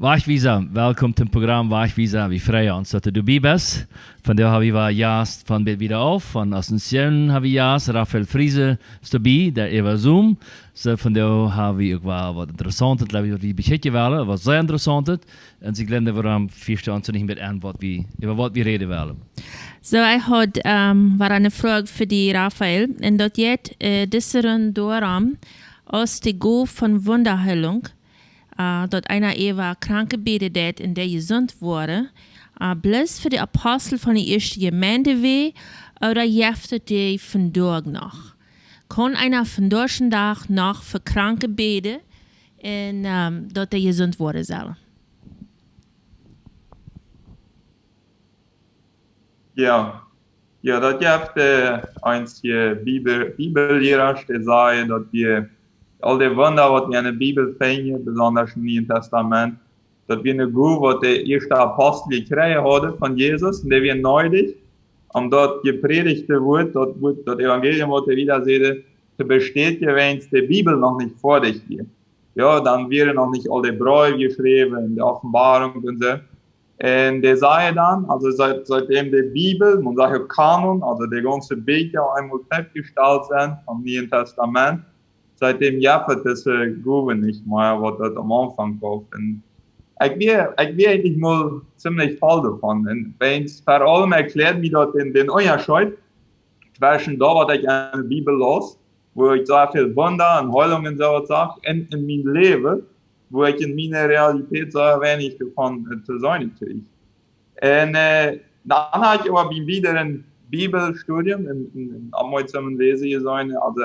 Wachtwijzer, welkom zum Programm Wachtwijzer. Wir freuen uns, dass du dabei bist. Von der haben wir Jas von Bild wieder auf. Von Ascension haben wir Jas, Raphael Friese ist dabei, der über Zoom. So, von der haben wir auch was Interessantes, glaube ich, die beschikken wollen, was sehr interessant ist. Und sie glauben, warum vier Stunden nicht mit an, über was wir reden wollen. So, ich had war eine Frage für die Raphael. Und dort jetzt, disseren Doram aus der Go von Wunderheilung. Dort einer Eva kranke betet, in der gesund wurde, bloß für die Apostel von der ersten Gemeinde weh oder jeftet die von dort noch? Kann einer von durchen Tag noch für kranke beten und dort der gesund wurde soll? Ja, das gibt eins hier Bibellehrer, der sagt, dass wir all die Wunder, was wir in der Bibel finden, besonders im Neuen Testament, dass wir eine Gruppe, was der erste Apostel gekriegt hat von Jesus, und der wir neulich, dort gepredigt wird, dort wird das Evangelium, was er wieder sieht, zu bestätigen, wenn es die Bibel noch nicht vor dich geht. Ja, dann wäre noch nicht all die Briefe geschrieben, in der Offenbarung und so. Und der sagt dann, also seitdem die Bibel, man sagt ja Kanon, also die ganze Bücher einmal festgestellt sind vom Neuen Testament, seitdem jappert diese Gruppe nicht mehr, was das am Anfang kauft. Und ich bin eigentlich mal ziemlich voll davon. Und wenn es vor allem erklärt, wie das in den Unterschied zwischen da, was ich in der Bibel los, wo ich so viel Wunder und Heilungen und so sage, und in meinem Leben, wo ich in meiner Realität so wenig davon zu sein kriege. Und dann habe ich aber wieder ein Bibelstudium am Morgen lesen gesehen, also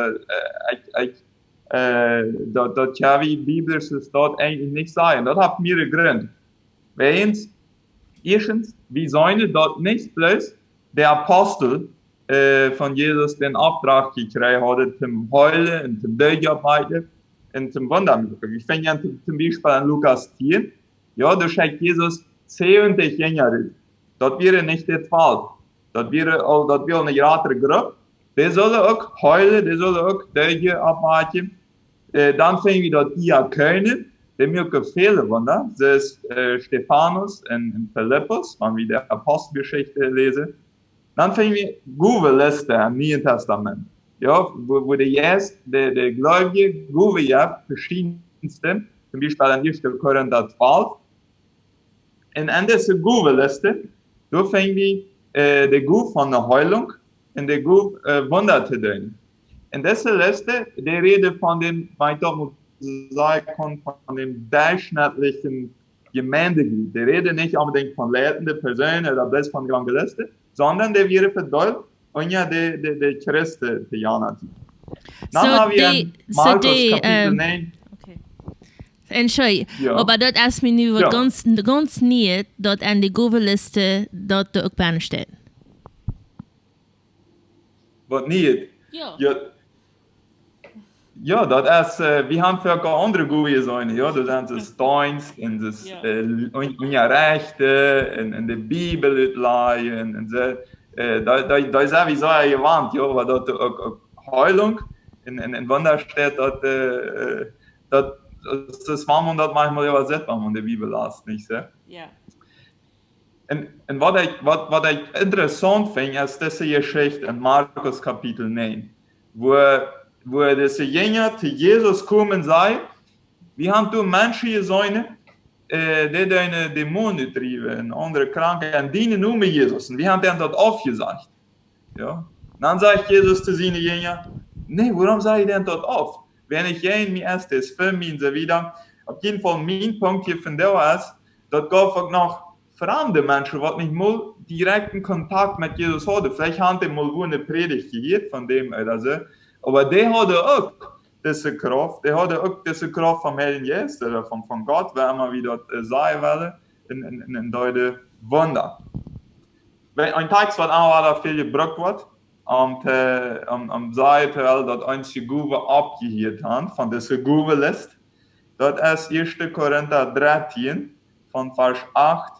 dat kan we Biblisches dort eigentlich nicht sagen. Das hat mehrere Gründe. Erstens, wir sollen dort nicht bloß der Apostel von Jesus den Auftrag gekriegt hat, zum Heulen und zum Durcharbeiten und zum Wundermittel. Ich finde ja zum Beispiel an Lukas 10, ja, da schickt Jesus 10 Jünger. Das wäre nicht der Fall. Das wäre eine größere Gruppe. Die sollen auch heulen, die sollen auch durcharbeiten. Dann finden wir dort Diakone, die mir gefehlt wurden. Das ist Stephanus und Philippus, wenn wir die Apostelgeschichte lesen. Dann finden wir Guveliste im Neuen Testament. Ja, wo die Gläubige Guve ja verschiedenste, zum Beispiel an 1. Korinther 12. Und an dieser Guveliste, da finden wir die Guve von der Heilung und die Guve Wunder zu tun. In dieser Liste, die Rede von dem, weil ich doch sagen kann, von dem durchschnittlichen Gemeindeglied. Die Rede nicht unbedingt von leitenden Personen oder bloß von der Liste, sondern die wäre verdollt und ja die Christen, die Jana. Dann haben wir Markus Kapitel 9. Okay. Entschuldigung, ja. Aber dort erst mir nur ganz nie, dort an die Google-Liste, dort auch Bahn steht. Was nicht? Ja. Ja, das ist, wir haben für andere gute Sachen, ja, das sind das Dienst und das Rechte und die Bibel und so. Da ist sowieso gewandt, ja, weil dort auch Heilung in Wunder steht, das war man dort manchmal übersetzt, wenn man die Bibel liest, nicht so? Ja. Und was ich interessant finde, ist diese Geschichte in Markus Kapitel 9, wo diese Jünger zu Jesus kommen sei, wir haben du Menschen gesehen, die deine Dämonen trieben, andere Kranke, und die nennen Jesus. Und wir haben denen dort aufgesagt. Ja? Dann sagt Jesus zu seinen Jüngern, nee, warum sage ich denn dort auf? Wenn ich in mir erst das Film und so wieder, auf jeden Fall mein Punkt hier von der ist, dort gab es noch fremde Menschen, die nicht mal direkten Kontakt mit Jesus hatten. Vielleicht haben die mal eine Predigt gehört von dem oder so. Aber die hatten auch diese Kraft vom Heiligen Geist oder von Gott, wenn man wieder sagen will, in deine Wunder. Ein Text, was auch viel gebraucht wird, am Seite, dass einzige Guve abgehört haben, von dieser Guve-Liste, das ist 1. Korinther 13, von Vers 8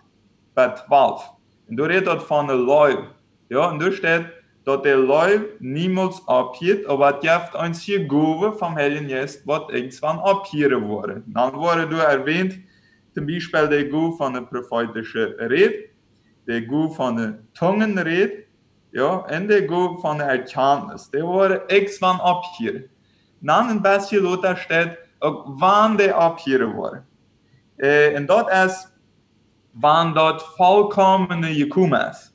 bis 12. Und da redet von der Leib. Ja, und da steht, dass der Leib niemals abhielt, aber es gibt einzige Guve vom Heiligen Geist, was irgendwann abhieren wurde. Dann wurde du erwähnt, zum Beispiel der Gu von der prophetischen Rede, der Gu von der Tungenrede, ja, und der Gu von der Erkenntnis. Die waren x van abhieren. Dan een beetje Luther steht, auch wann der abhieren war. Und dort ist, wann dort vollkommene gekommen ist.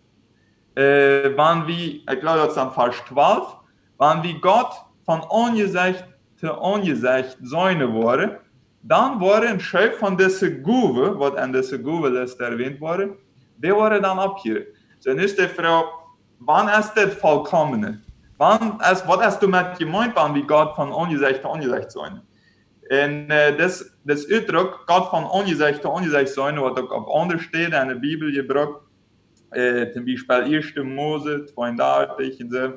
Wann wie, ich glaube, das ist dann Vers 12, wann wie Gott von Ungesicht zu Ungesicht seine wurde, dann wurde ein Schöpf von dieser Guve, was an dieser Guve-Liste erwähnt wurde, der wurde dann abhieren. So, dann ist die Frau, wann ist das vollkommene? Was hast du mit gemeint, wann wie Gott von Ungesicht zu Ungesicht sein? Und das Ausdruck, Gott von Ungesicht zu Ungesicht sein, was auch auf anderen Stellen in der Bibel gebraucht, zum Beispiel 1. Mose 32 und so.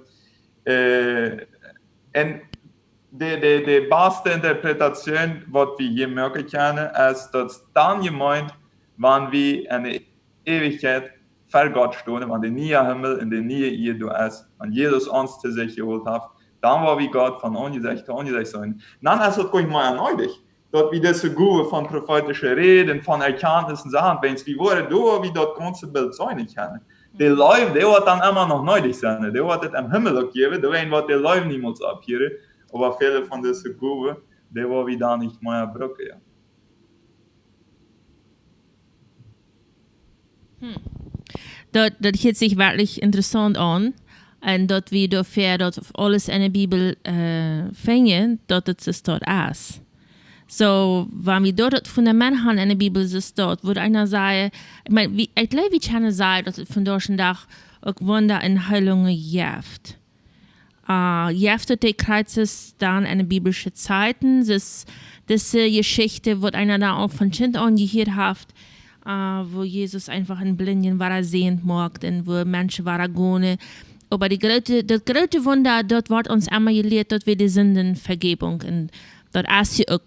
Und die beste Interpretation, was wir hier mögen können, ist, dass dann gemeint, wann wir eine Ewigkeit vor Gott stehen, wenn der neue Himmel in der neue Erde ist, und Jesus uns zu sich geholt hat, dann war wie Gott von Ungesicht zu Ungesicht sein. Dann ist es gleich mal erneuert. Dort wie diese Gue von prophetischer Rede und von Erkenntnissen Sachen, wenn es wie wurde, da wie dort ganze Bild sein kann. Der Leib, der wird dann immer noch neu sein. Der wird es im Himmel geben, der wird der Leib niemals abhören. Aber viele von diesen Gue, der war wie da nicht mehr Brücke. Ja. Das hört sich wirklich interessant an. Und dort wie dafür dort alles in der Bibel finden, dort es dort ist. So, wenn wir dort das Fundament haben in der Bibel, ist dort, würde einer sagen, ich glaube, wir können sagen, dass es von deutschen Tag auch Wunder und Heilungen gibt. Gibt die Kreuzes dann in den biblischen Zeiten, diese Geschichte, wird einer da auch von Kind an gehört hat, wo Jesus einfach in Blinden war, sehend macht und wo Menschen waren gehen. Aber das größte Wunder, dort wird uns einmal gelehrt, dort wird die Sündenvergebung. Und dort ist sie auch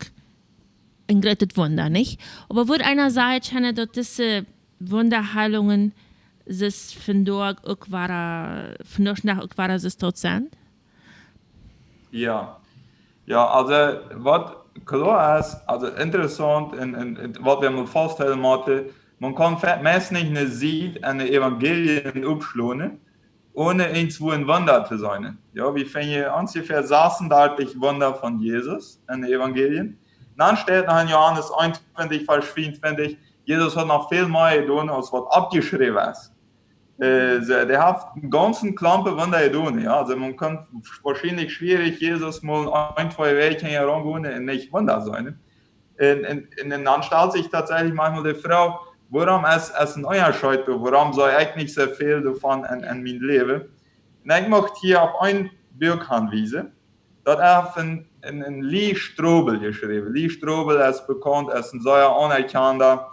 ein großes Wunder, nicht? Aber würde einer sagen, dass diese Wunderheilungen sich von dort auch dort sind? Ja. Ja, also, was klar ist, also interessant, und was wir mal feststellen müssen, man kann meistens nicht sehen, eine Evangelien aufschlagen, ohne irgendwo ein Wunder zu sein. Ja, wir finden ungefähr 36 Wunder von Jesus in den Evangelien. Dann steht noch in Johannes 21, Vers 24, Jesus hat noch viel mehr getan, als was abgeschrieben ist. Der hat einen ganzen Klampe Wunder getan. Ja? Also man kann wahrscheinlich schwierig Jesus mal ein, zwei Wege herangehen und nicht Wunder sein. Und dann stellt sich tatsächlich manchmal die Frau, warum ist es ein Unterschied, warum soll ich nicht so viel davon in meinem Leben? Und ich möchte hier auf ein Buch hinweisen. Dort hat ein Lee Strobel geschrieben. Lee Strobel ist bekannt als ein sehr anerkannter,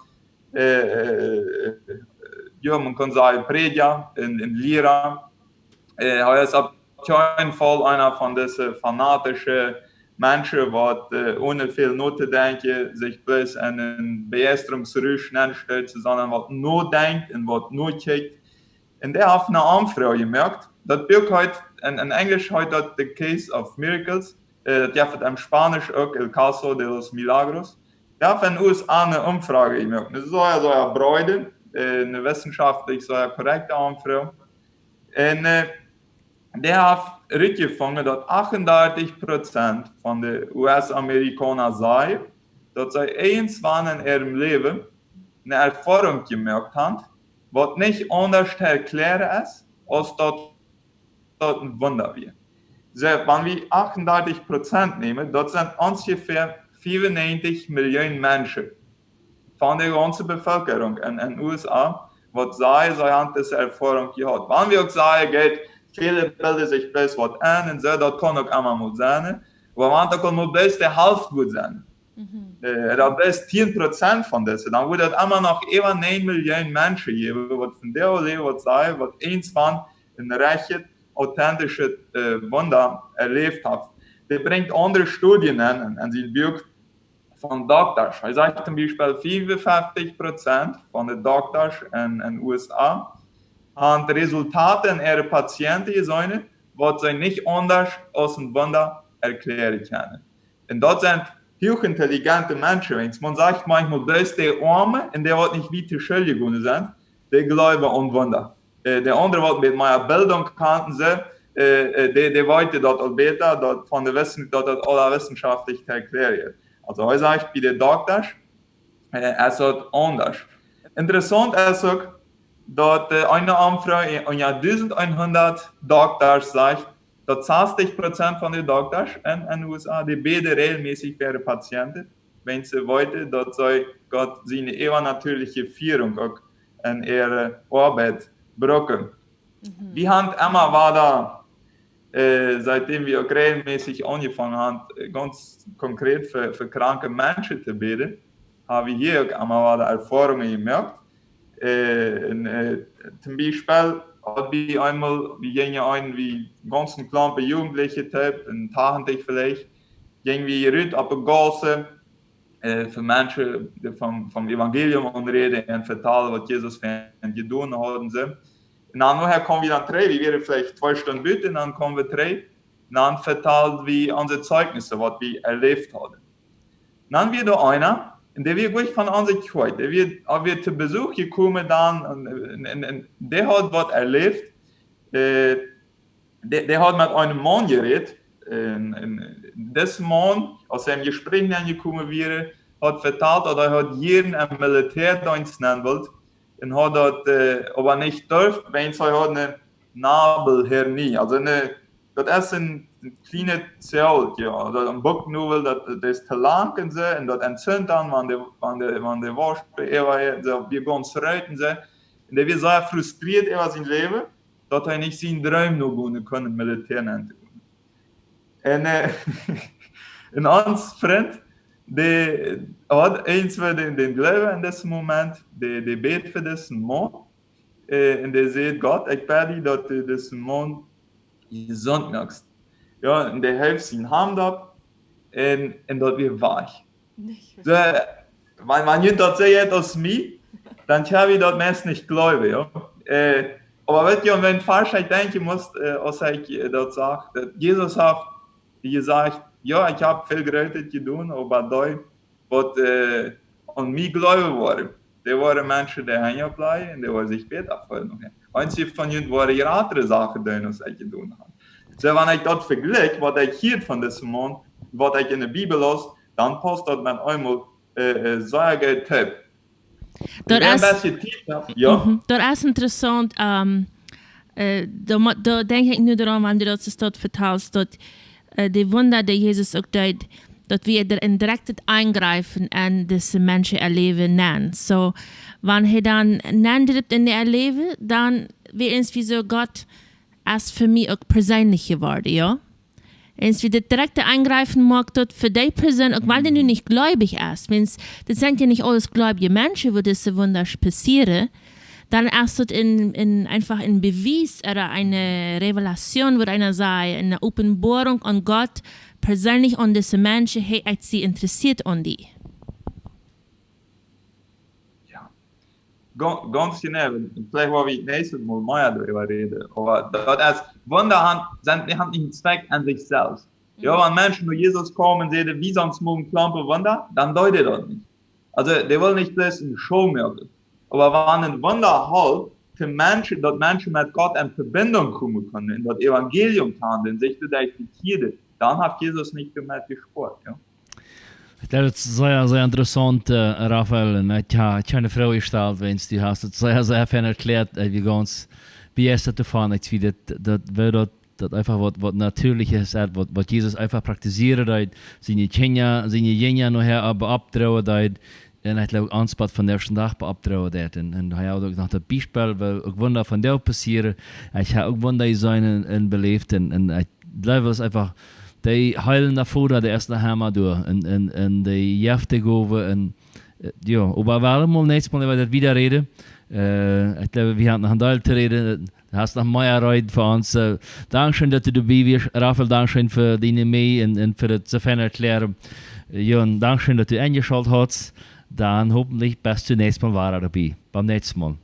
ja, man kann sagen, Prediger, ein Lehrer. Er ist auf keinen Fall einer von diesen fanatischen Menschen, die ohne viel nachzudenken sich bloß in einen Begeisterungsrausch stellt, sondern was nur denkt und was nur kickt. Und der hat eine Anfrau gemerkt. Das Buch heute, in Englisch heute The Case of Miracles, das hat im Spanisch auch El Caso de los Milagros. Der hat in den USA eine Umfrage gemacht. Das ist so eine Bräude, eine wissenschaftlich so eine korrekte Anfrau. Und der hat rückgefunden, dass 38% von den US-Amerikanern sagen, dass sie irgendwann in ihrem Leben eine Erfahrung gemacht haben, was nicht anders zu erklären ist, als dort ein Wunder wird. So, wenn wir 38% nehmen, das sind ungefähr 95 Millionen Menschen von der ganzen Bevölkerung in den USA, was sagen, sie haben diese Erfahrung gehabt. Wenn wir auch sagen, geht, viele bilden sich bloß was an und so, das kann auch einmal mal sein, aber man kann nur bloß der Hälfte gut sein. Oder bloß 10% von dessen, dann würde es immer noch über 9 Millionen Menschen geben, die von der Leben was sagen, was irgendwann in recht authentische Wunder erlebt hat. Der bringt andere Studien an sein Buch von Doktors. Er sagt zum Beispiel, 55% von den Doktors in den USA haben Resultate in ihren Patienten gesehen, was sie nicht anders als ein Wunder erklären können. Und dort sind hochintelligente Menschen. Man sagt manchmal, das ist der Arme und der wird nicht wie die Schule gegangen sein, der Glaube an Wunder. Der andere wird mit meiner Bildung kannten sie, der wollte dort besser, dort von der Wissenschaft, dort aller wissenschaftlich erklärt. Also heute sage ich, wie der Doktor, es wird anders. Interessant ist auch, dass eine Umfrage im Jahr 1100 Doktors sagt, dass 60% von den Doktors in den USA, die beide regelmäßig wären Patienten, wenn sie wollten, dass sie Gott seine übernatürliche Führung auch in ihre Arbeit brauchen. Die Hand immer war da, seitdem wir auch regelmäßig angefangen haben, ganz konkret für kranke Menschen zu beten, habe ich hier auch immer war da Erfahrungen gemerkt. Zum Beispiel hat wir einmal, wir gingen ein wie ganzen kleine Jugendliche Typ, in Tagentlich vielleicht, gingen wir rüt auf der Gasse, für Menschen, die vom Evangelium reden und vertellen, was Jesus für ihn getan haben. Und dann nachher kommen wir dann drei, wir wären vielleicht 2 Stunden büten, dann kommen wir drei, und dann vertellen wir unsere Zeugnisse, was wir erlebt haben. Dann wird da einer, und der wird gut von uns gehört, der wird zu Besuch gekommen dann, und der hat was erlebt, der hat mit einem Mann geredet, das Mann, aus seinem Gespräch angekommen wäre, hat vertalt, dass er hat jeden im Militärdienst nennen wollte, und hat dort aber nicht dürfen, wenn sie eine Nabelhernie, also das ist ein kleine Zelt, ja, oder ein Bucknubel, das ist zu lang und so, und das entzündet dann, wenn der Wasch, wir gehen zu reiten, und der wird sehr frustriert über sein Leben, dass er nicht seinen Traum noch gehen kann, im Militär nennen. Und uns Freund, der hat eins für den Glauben in diesem Moment, der betet für diesen Mann, und der sagt, Gott, ich bete, dass du diesen Mann gesund machst. Ja, und der hilft seine Hand ab, und dort wird weich. So, wenn jemand das sagt aus mir, dann kann ich das meist nicht glauben, ja. Aber wenn du falsch denken musst, als ich das sage, Jesus hat gesagt, ja, ich habe viel Gutes getan, aber da wird an mich glauben worden. Der waren Menschen, die hängen bleiben, und die wollen sich besser fühlen. Einzige von ihnen waren ihre andere Sachen, die ich getan habe. So, wenn ich das vergleiche, was ich hier von diesem Mann, was ich in der Bibel las, dann passt das mit einmal sehr gut Tipp. Dat is interessant. Da denke ich nur daran, wenn du das dort verteilst, dass die Wunder, die Jesus auch tut, dass wir ein direktes Eingreifen in diese Menschen erleben nennen. So, wenn er dann nennt in der Erleben, dann wird es wie so Gott als für mich auch persönlich geworden, ja? Und wie das direkte Eingreifen mag dort für die Person, auch weil du nicht gläubig ist. Das sind ja nicht alles gläubige Menschen, wo diese Wunder passieren. Dann erst dort einfach ein Beweis oder eine Revelation, wo einer sagt, eine Offenbarung an Gott persönlich an diese Menschen, hey, ich sie interessiert an die. Ja, ganz genau. Vielleicht wollen wir nächstes Mal mehr darüber reden. Aber das ist, Wunder haben nicht einen Zweck an sich selbst. Ja, wenn Menschen zu Jesus kommen und sagen, wie sonst morgen Klampe Wunder, dann deutet das nicht. Also, der will nicht bloß eine Show machen. Aber wenn ein Wunder halt für Menschen, dass Menschen mit Gott in Verbindung kommen können, in das Evangelium handeln, sich identifizieren, dann hat Jesus nicht mehr gesprochen. Ja. Das ist sehr, sehr interessant, Raphael. Ich habe eine Frage gestellt, wenn du hast es sehr, sehr fein erklärt, wie ist das davon, das einfach was Natürliches ist, was Jesus einfach praktiziert, seine Kinder nachher aber abtrauen, en ik geloof aanspat van de eerste dag beabtrouwen dat. En hij had ook nog dat Beispiel, weil ook Wunder von dir passieren. Ich habe auch Wunder sein und belebt. Und ich glaube, es einfach, die heilen davor, der erste Hammer durch. Und die Jäfte gehen. Ja, aber wir werden mal nächstes Mal über das wieder reden. Ich glaube, wir haben noch ein Teil zu reden. Du hast noch mehr Reden für uns. Dankeschön, dass du dabei bist. Raphael, Dankeschön für deine Mail und für das zu erklären. Ja, und Dankeschön, dass du eingeschaltet hast. Dann hoffentlich bis zum nächsten Mal war er dabei. Beim nächsten Mal.